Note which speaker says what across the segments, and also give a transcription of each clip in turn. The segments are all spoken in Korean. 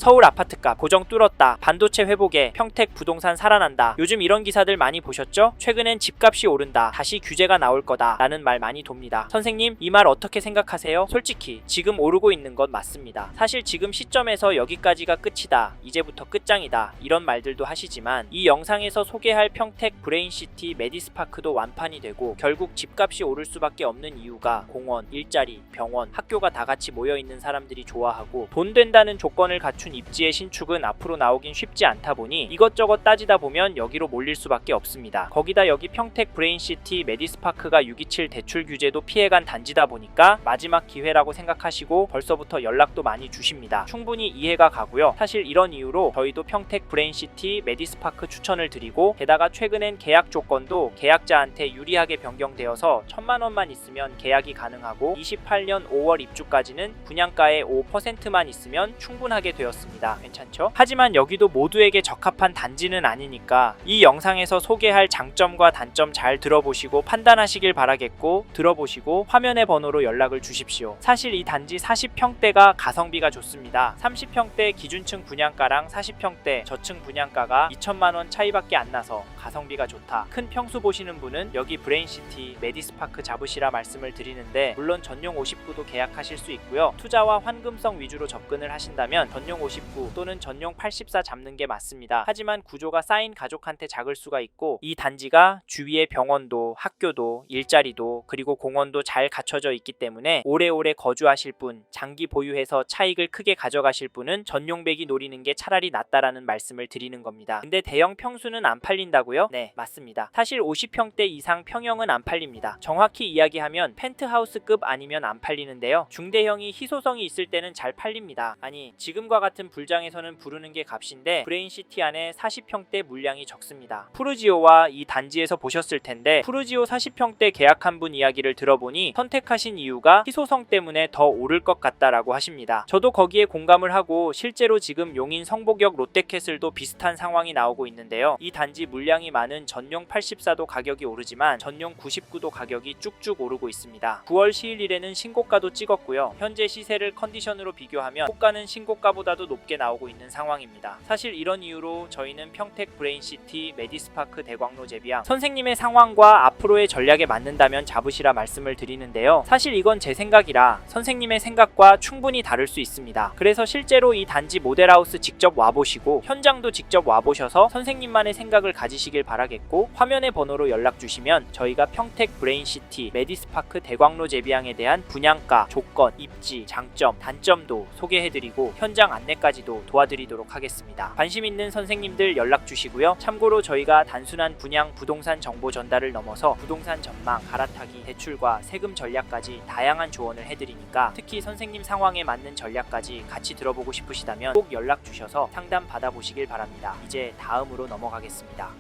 Speaker 1: 서울 아파트값 고정 뚫었다. 반도체 회복에 평택 부동산 살아난다. 요즘 이런 기사들 많이 보셨죠? 최근엔 집값이 오른다. 다시 규제가 나올 거다. 라는 말 많이 돕니다. 선생님, 이 말 어떻게 생각하세요? 솔직히 지금 오르고 있는 건 맞습니다. 사실 지금 시점에서 여기까지가 끝이다. 이제부터 끝장이다. 이런 말들도 하시지만 이 영상에서 소개할 평택 브레인시티 메디스파크도 완판이 되고 결국 집값이 오를 수밖에 없는 이유가 공원, 일자리, 병원, 학교가 다 같이 모여있는 사람들이 좋아하고 돈 된다는 조건을 갖춘 입지의 신축은 앞으로 나오긴 쉽지 않다 보니 이것저것 따지다 보면 여기로 몰릴 수밖에 없습니다. 거기다 여기 평택 브레인시티 메디스파크가 627 대출 규제도 피해간 단지다 보니까 마지막 기회라고 생각하시고 벌써부터 연락도 많이 주십니다. 충분히 이해가 가고요. 사실 이런 이유로 저희도 평택 브레인시티 메디스파크 추천을 드리고 게다가 최근엔 계약 조건도 계약자한테 유리하게 변경되어서 1,000만 원만 있으면 계약이 가능하고 28년 5월 입주까지는 분양가의 5%만 있으면 충분하게 되었습니다. 괜찮죠? 하지만 여기도 모두에게 적합한 단지는 아니니까 이 영상에서 소개할 장점과 단점 잘 들어보시고 판단하시길 바라겠고 들어보시고 화면의 번호로 연락을 주십시오. 사실 이 단지 40평대가 가성비가 좋습니다. 30평대 기준층 분양가랑 40평대 저층 분양가가 2천만 원 차이밖에 안 나서 가성비가 좋다. 큰 평수 보시는 분은 여기 브레인시티 메디스파크 잡으시라 말씀을 드리는데 물론 전용 59도 계약하실 수 있고요. 투자와 환금성 위주로 접근을 하신다면 전용 59 또는 전용 84 잡는 게 맞습니다. 하지만 구조가 쌓인 가족한테 작을 수가 있고 이 단지가 주위에 병원도 학교도 일자리도 그리고 공원도 잘 갖춰져 있기 때문에 오래오래 거주하실 분, 장기 보유해서 차익을 크게 가져가실 분은 전용배기 노리는 게 차라리 낫다라는 말씀을 드리는 겁니다. 근데 대형 평수는 안 팔린다고요? 네, 맞습니다. 사실 50평대 이상 평형은 안 팔립니다. 정확히 이야기하면 펜트하우스급 아니면 안 팔리는데요. 중대형이 희소성이 있을 때는 잘 팔립니다. 아니, 지금과 같은 불장에서는 부르는 게 값인데 브레인시티 안에 40평대 물량이 적습니다. 푸르지오와 이 단지에서 보셨을 텐데 푸르지오 40평대 계약한 분 이야기를 들어보니 선택하신 이유가 희소성 때문에 더 오를 것 같다라고 하십니다. 저도 거기에 공감을 하고 실제로 지금 용인 성복역 롯데캐슬도 비슷한 상황이 나오고 있는데요. 이 단지 물량이 많은 전용 84도 가격이 오르지만 전용 99도 가격이 쭉쭉 오르고 있습니다. 9월 10일에는 신고가도 찍었고요. 현재 시세를 컨디션으로 비교하면 호가는 신고가보다도 높게 나오고 있는 상황입니다. 사실 이런 이유로 저희는 평택 브레인시티 메디스파크 대광로 제비양 선생님의 상황과 앞으로의 전략에 맞는다면 잡으시라 말씀을 드리는데요. 사실 이건 제 생각이라 선생님의 생각과 충분히 다를 수 있습니다. 그래서 실제로 이 단지 모델하우스 직접 와보시고 현장도 직접 와보셔서 선생님만의 생각을 가지시길 바라겠고 화면의 번호로 연락 주시면 저희가 평택 브레인시티 메디스파크 대광로 제비양에 대한 분양가, 조건, 입지, 장점, 단점도 소개해드리고 현장 안내까지도 도와드리도록 하겠습니다. 관심 있는 선생님들 연락 주시고요. 참고로 저희가 단순한 분양 부동산 정보 전달을 넘어서 부동산 전망, 갈아타기, 대출과 세금 전략까지 다양한 조언을 해드리니까 특히 선생님 상황에 맞는 전략까지 같이 들어보고 싶으시다면 꼭 연락 주셔서 상담 받아보시길 바랍니다. 이제 다음으로 넘어가겠습니다.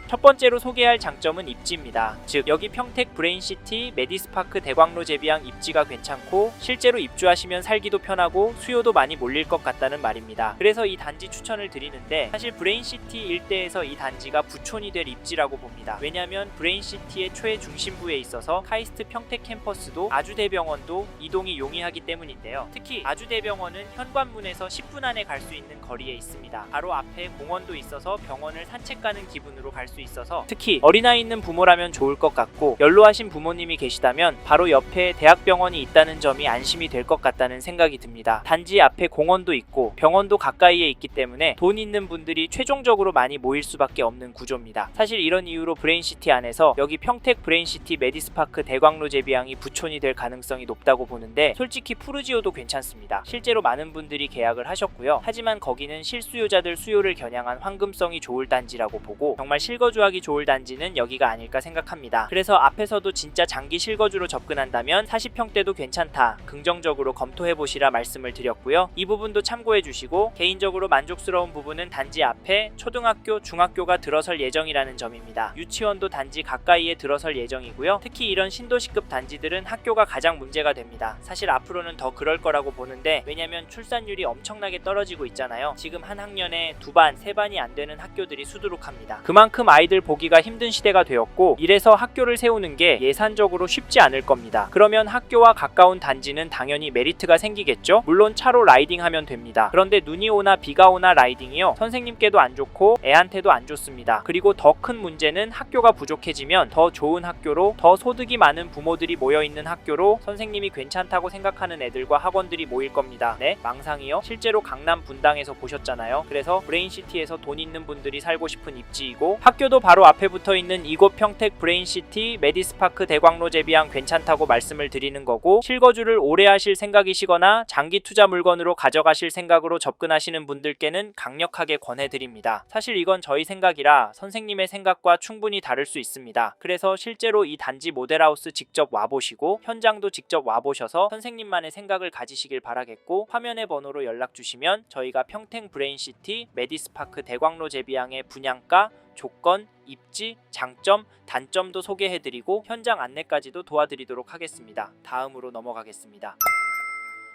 Speaker 1: 첫 번째로 소개할 장점은 입지입니다. 즉 여기 평택 브레인시티 메디스파크 대광로 제비양 입지가 괜찮고 실제로 입주하시면 살기도 편하고 수요도 많이 몰릴 것 같다는 말입니다. 그래서 이 단지 추천을 드리는데 사실 브레인시티 일대에서 이 단지가 부촌이 될 입지라고 봅니다. 왜냐하면 브레인시티의 최중심부에 있어서 카이스트 평택 캠퍼스도 아주대병원도 이동이 용이하기 때문인데요. 특히 아주대병원은 현관문에서 10분 안에 갈 수 있는 거리에 있습니다. 바로 앞에 공원도 있어서 병원을 산책 가는 기분으로 갈 수 있어서 특히 어린아이 있는 부모라면 좋을 것 같고 연로하신 부모님이 계시다면 바로 옆에 대학병원이 있다는 점이 안심이 될 것 같다는 생각이 듭니다. 단지 앞에 공원도 있고 병원도 가까이에 있기 때문에 돈 있는 분들이 최종적으로 많이 모일 수밖에 없는 구조입니다. 사실 이런 이유로 브레인시티 안에서 여기 평택 브레인시티 메디스파크 대광로 제비양이 부촌이 될 가능성이 높다고 보는데 솔직히 푸르지오도 괜찮습니다. 실제로 많은 분들이 계약을 하셨고요. 하지만 거기는 실수요자들 수요를 겨냥한 황금성이 좋을 단지라고 보고 정말 실거주하기 좋을 단지는 여기가 아닐까 생각합니다. 그래서 앞에서도 진짜 장기 실거주로 접근한다면 40평대도 괜찮다. 긍정적으로 검토해보시라 말씀을 드렸고요. 이 부분도 참고해주시고 개인적으로 만족스러운 부분은 단지 앞에 초등학교, 중학교가 들어설 예정이라는 점입니다. 유치원도 단지 가까이에 들어설 예정이고요. 특히 이런 신도시급 단지들은 학교가 가장 문제가 됩니다. 사실 앞으로는 더 그럴 거라고 보는데 왜냐면 출산율이 엄청나게 떨어지고 있잖아요. 지금 한 학년에 2반, 3반이 안 되는 학교들이 수두룩합니다. 그만큼 아이들 보기가 힘든 시대가 되었고 이래서 학교를 세우는 게 예산적으로 쉽지 않을 겁니다. 그러면 학교와 가까운 단지는 당연히 메리트가 생기겠죠? 물론 차로 라이딩하면 됩니다. 그런데 눈이 오나 비가 오나 라이딩이요, 선생님께도 안 좋고 애한테도 안 좋습니다. 그리고 더 큰 문제는 학교가 부족해지면 더 좋은 학교로, 더 소득이 많은 부모들이 모여있는 학교로 선생님이 괜찮다고 생각하는 애들과 학원들이 모일 겁니다. 네? 망상이요? 실제로 강남 분당에서 보셨잖아요. 그래서 브레인시티에서 돈 있는 분들이 살고 싶은 입지이고 학교도 바로 앞에 붙어있는 이곳 평택 브레인시티 메디스파크 대광로 제비양 괜찮다고 말씀을 드리는 거고, 실거주를 오래 하실 생각이시거나 장기 투자 물건으로 가져가실 생각으로 접근하시는 분들께는 강력하게 권해드립니다. 사실 이건 저희 생각이라 선생님의 생각과 충분히 다를 수 있습니다. 그래서 실제로 이 단지 모델하우스 직접 와보시고 현장도 직접 와보셔서 선생님만의 생각을 가지시길 바라겠고, 화면의 번호로 연락주시면 저희가 평택 브레인시티 메디스파크 대광로 제비양의 분양가, 조건, 입지, 장점, 단점도 소개해드리고 현장 안내까지도 도와드리도록 하겠습니다. 다음으로 넘어가겠습니다.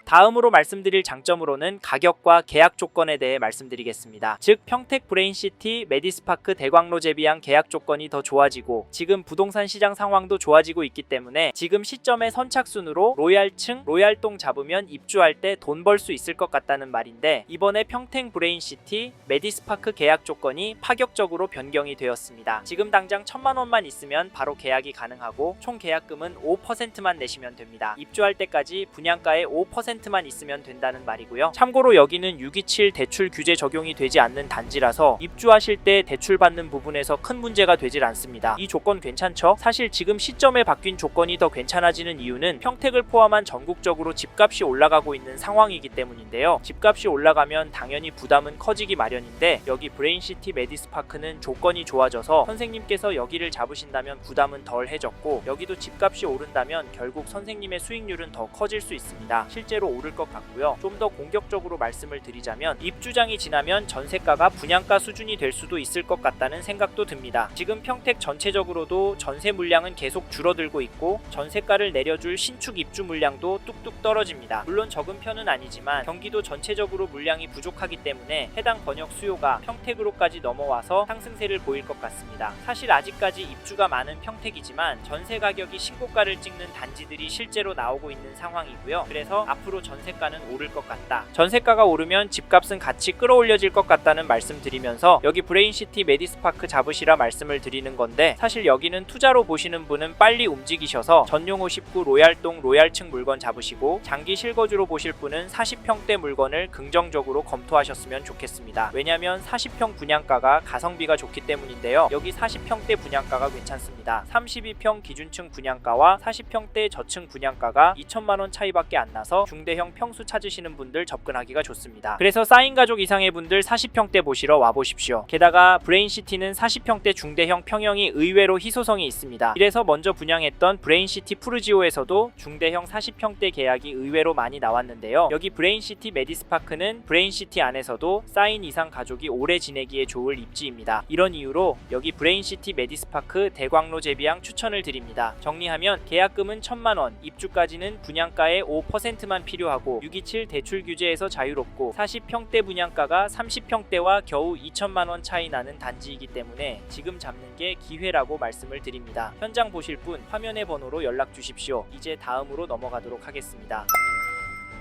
Speaker 1: 다음으로 말씀드릴 장점으로는 가격과 계약 조건에 대해 말씀드리겠습니다. 즉 평택 브레인시티 메디스파크 대광로 제비양 계약 조건이 더 좋아지고 지금 부동산 시장 상황도 좋아지고 있기 때문에 지금 시점에 선착순으로 로얄층, 로얄동 잡으면 입주할 때 돈 벌 수 있을 것 같다는 말인데, 이번에 평택 브레인시티 메디스파크 계약 조건이 파격적으로 변경이 되었습니다. 지금 당장 1000만 원만 있으면 바로 계약이 가능하고 총 계약금은 5%만 내시면 됩니다. 입주할 때까지 분양가의 5%만 있으면 된다는 말이고요. 참고로 여기는 627 대출 규제 적용이 되지 않는 단지라서 입주하실 때 대출 받는 부분에서 큰 문제가 되질 않습니다. 이 조건 괜찮죠? 사실 지금 시점에 바뀐 조건이 더 괜찮아지는 이유는 평택을 포함한 전국적으로 집값이 올라가고 있는 상황이기 때문인데요. 집값이 올라가면 당연히 부담은 커지기 마련인데 여기 브레인시티 메디스파크는 조건이 좋아져서 선생님께서 여기를 잡으신다면 부담은 덜해졌고, 여기도 집값이 오른다면 결국 선생님의 수익률은 더 커질 수 있습니다. 실제로 오를 것 같고요. 좀 더 공격적으로 말씀을 드리자면 입주장이 지나면 전세가가 분양가 수준이 될 수도 있을 것 같다는 생각도 듭니다. 지금 평택 전체적으로도 전세 물량은 계속 줄어들고 있고 전세가를 내려줄 신축 입주 물량도 뚝뚝 떨어집니다. 물론 적은 편은 아니지만 경기도 전체적으로 물량이 부족하기 때문에 해당 번역 수요가 평택으로까지 넘어와서 상승세를 보일 것 같습니다. 사실 아직까지 입주가 많은 평택이지만 전세 가격이 신고가를 찍는 단지들이 실제로 나오고 있는 상황이고요. 그래서 앞으로 전세가는 오를 것 같다, 전세가가 오르면 집값은 같이 끌어올려질 것 같다는 말씀 드리면서 여기 브레인시티 메디스파크 잡으시라 말씀을 드리는 건데, 사실 여기는 투자로 보시는 분은 빨리 움직이셔서 전용 59 로얄동 로얄층 물건 잡으시고 장기 실거주로 보실 분은 40평대 물건을 긍정적으로 검토하셨으면 좋겠습니다. 왜냐면 40평 분양가가 가성비가 좋기 때문인데요. 여기 40평대 분양가가 괜찮습니다. 32평 기준층 분양가와 40평대 저층 분양가가 2천만원 차이밖에 안 나서 중대형 평수 찾으시는 분들 접근하기가 좋습니다. 그래서 쌓인 가족 이상의 분들 40평대 보시러 와보십시오. 게다가 브레인시티는 40평대 중대형 평형이 의외로 희소성이 있습니다. 이래서 먼저 분양했던 브레인시티 푸르지오에서도 중대형 40평대 계약이 의외로 많이 나왔는데요. 여기 브레인시티 메디스파크는 브레인시티 안에서도 쌓인 이상 가족이 오래 지내기에 좋을 입지입니다. 이런 이유로 여기 브레인시티 메디스파크 대광로 제비양 추천을 드립니다. 정리하면 계약금은 1000만원, 입주까지는 분양가의 5%만 필요하고 627 대출 규제에서 자유롭고 40평대 분양가가 30평대와 겨우 2천만원 차이 나는 단지이기 때문에 지금 잡는 게 기회라고 말씀을 드립니다. 현장 보실 분 화면의 번호로 연락 주십시오. 이제 다음으로 넘어가도록 하겠습니다.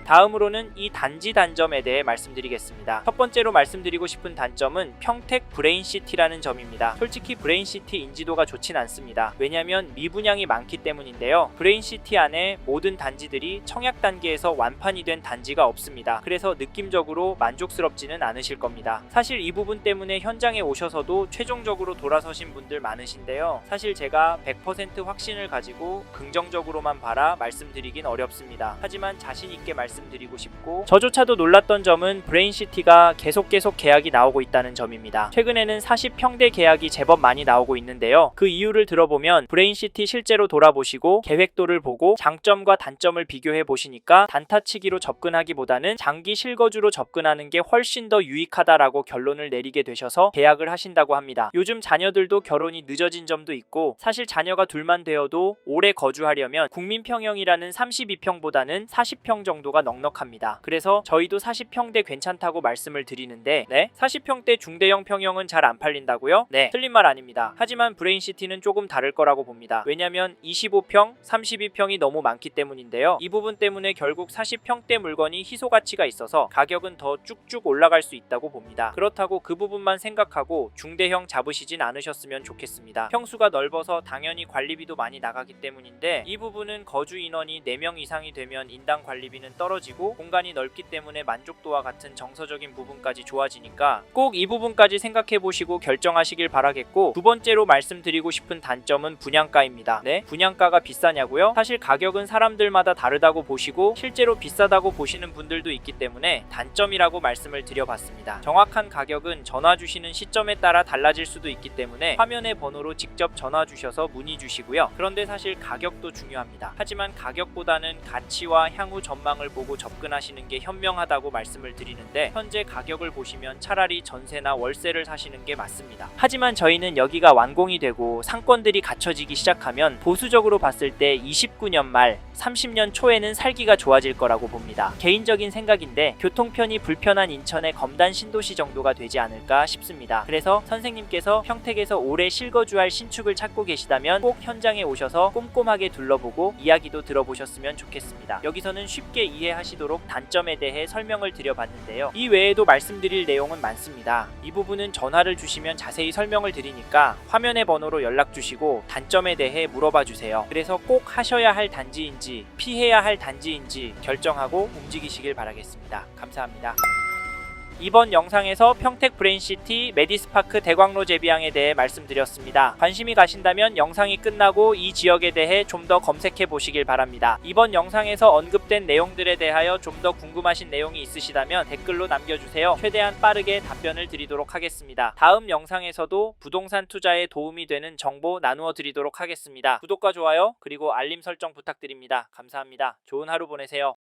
Speaker 1: 다음으로는 이 단지 단점에 대해 말씀드리겠습니다. 첫 번째로 말씀드리고 싶은 단점은 평택 브레인시티라는 점입니다. 솔직히 브레인시티 인지도가 좋진 않습니다. 왜냐면 미분양이 많기 때문인데요. 브레인시티 안에 모든 단지들이 청약 단계에서 완판이 된 단지가 없습니다. 그래서 느낌적으로 만족스럽지는 않으실 겁니다. 사실 이 부분 때문에 현장에 오셔서도 최종적으로 돌아서신 분들 많으신데요. 사실 제가 100% 확신을 가지고 긍정적으로만 바라 말씀드리긴 어렵습니다. 하지만 자신있게 말씀드리고 싶고, 저조차도 놀랐던 점은 브레인시티가 계속 계약이 나오고 있다는 점입니다. 최근에는 40평대 계약이 제법 많이 나오고 있는데요. 그 이유를 들어보면 브레인시티 실제로 돌아보시고 계획도를 보고 장점과 단점을 비교해 보시니까 단타치기로 접근하기보다는 장기 실거주로 접근하는 게 훨씬 더 유익하다라고 결론을 내리게 되셔서 계약을 하신다고 합니다. 요즘 자녀들도 결혼이 늦어진 점도 있고, 사실 자녀가 둘만 되어도 오래 거주하려면 국민평형이라는 32평보다는 40평 정도가 넉넉합니다. 그래서 저희도 40평대 괜찮다고 말씀을 드리는데 네? 40평대 중대형 평형은 잘 안 팔린다고요? 네, 틀린 말 아닙니다. 하지만 브레인시티는 조금 다를 거라고 봅니다. 왜냐면 25평, 32평이 너무 많기 때문인데요. 이 부분 때문에 결국 40평대 물건이 희소 가치가 있어서 가격은 더 쭉쭉 올라갈 수 있다고 봅니다. 그렇다고 그 부분만 생각하고 중대형 잡으시진 않으셨으면 좋겠습니다. 평수가 넓어서 당연히 관리비도 많이 나가기 때문인데 이 부분은 거주 인원이 4명 이상이 되면 인당 관리비는 떨어지고 공간이 넓기 때문에 만족도와 같은 정서적인 부분까지 좋아지니까 꼭 이 부분까지 생각해 보시고 결정하시길 바라겠고, 두 번째로 말씀드리고 싶은 단점은 분양가입니다. 네? 분양가가 비싸냐고요? 사실 가격은 사람들마다 다르다고 보시고 실제로 비싸다고 보시는 분들도 있기 때문에 단점이라고 말씀을 드려봤습니다. 정확한 가격은 전화 주시는 시점에 따라 달라질 수도 있기 때문에 화면의 번호로 직접 전화 주셔서 문의 주시고요. 그런데 사실 가격도 중요합니다. 하지만 가격보다는 가치와 향후 전망을 보고 접근하시는 게 현명하다고 말씀을 드리는데, 현재 가격을 보시면 차라리 전세나 월세를 사시는 게 맞습니다. 하지만 저희는 여기가 완공이 되고 상권들이 갖춰지기 시작하면 보수적으로 봤을 때 29년 말 30년 초에는 살기가 좋아질 거라고 봅니다. 개인적인 생각인데 교통편이 불편한 인천의 검단 신도시 정도가 되지 않을까 싶습니다. 그래서 선생님께서 평택에서 오래 실거주할 신축을 찾고 계시다면 꼭 현장에 오셔서 꼼꼼하게 둘러보고 이야기도 들어보셨으면 좋겠습니다. 여기서는 쉽게 이해하시도록 단점에 대해 설명을 드려봤는데요. 이 외에도 말씀드릴 내용은 많습니다. 이 부분은 전화를 주시면 자세히 설명을 드리니까 화면의 번호로 연락 주시고 단점에 대해 물어봐 주세요. 그래서 꼭 하셔야 할 단지인지 피해야 할 단지인지 결정하고 움직이시길 바라겠습니다. 감사합니다. 이번 영상에서 평택 브레인시티 메디스파크 대광로 제비항에 대해 말씀드렸습니다. 관심이 가신다면 영상이 끝나고 이 지역에 대해 좀 더 검색해 보시길 바랍니다. 이번 영상에서 언급된 내용들에 대하여 좀 더 궁금하신 내용이 있으시다면 댓글로 남겨주세요. 최대한 빠르게 답변을 드리도록 하겠습니다. 다음 영상에서도 부동산 투자에 도움이 되는 정보 나누어 드리도록 하겠습니다. 구독과 좋아요 그리고 알림 설정 부탁드립니다. 감사합니다. 좋은 하루 보내세요.